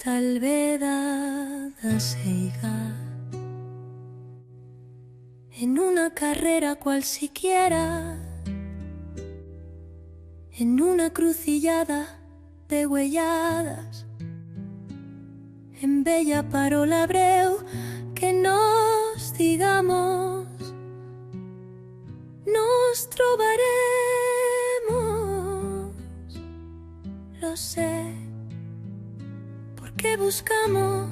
tal vez seiga en una carrera cualsiquiera, en una crucillada de huelladas, en bella parola breu que nos digamos, nos trobaremos, lo sé, porque buscamos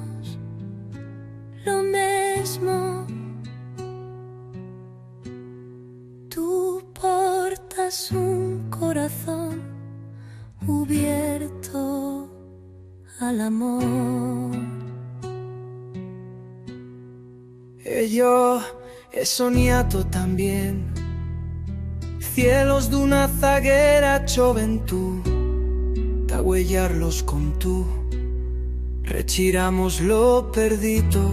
lo mismo. Tú portas un corazón abierto al amor. E io he sognato también cielos d'una zaguera gioventù, da huellarlos con tú. Rechiramos lo perdido,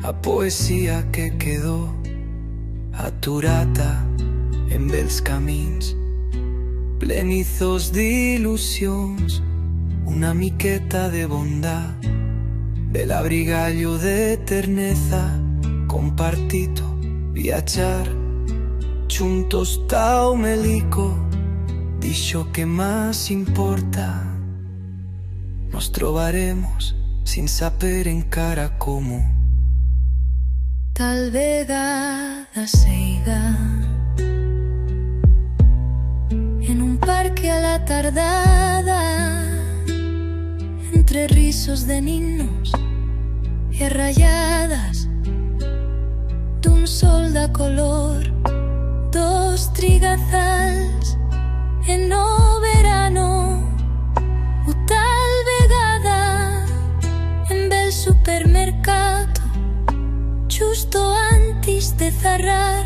a poesía que quedó aturata en bells camins, plenizos d'il·lusions, una miqueta de bondad, del abrigallo de terneza compartito, viajar juntos tao melico, dicho que más importa, nos trobaremos sin saber encara cómo. Tal vez seiga en un parque a la tardada, entre risos de niños y rayadas d'un sol de color, dos trigazals en no verano, o tal vegada en bel supermercado, justo antes de cerrar,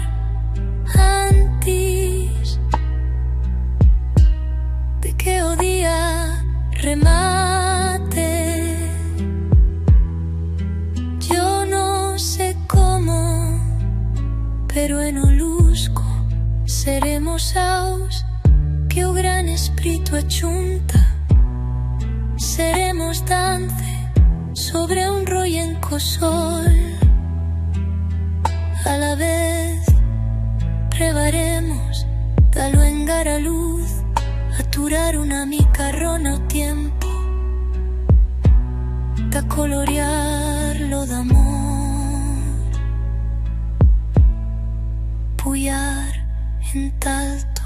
antes de que o día remate. Yo no sé cómo, pero en o lusco seremos aos que o gran espíritu achunta. Seremos dance sobre un royenco sol. A la vez prevaremos da luengar a luz, aturar una micarrona o tiempo, da colorearlo d'amor, puyar en talto.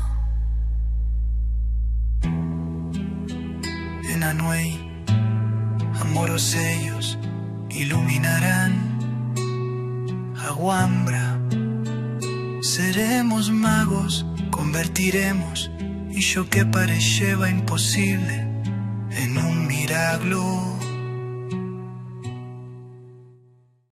En Anuey, amoros ellos iluminarán Aguambra, seremos magos, convertiremos iso que pareceba imposible en un milagro.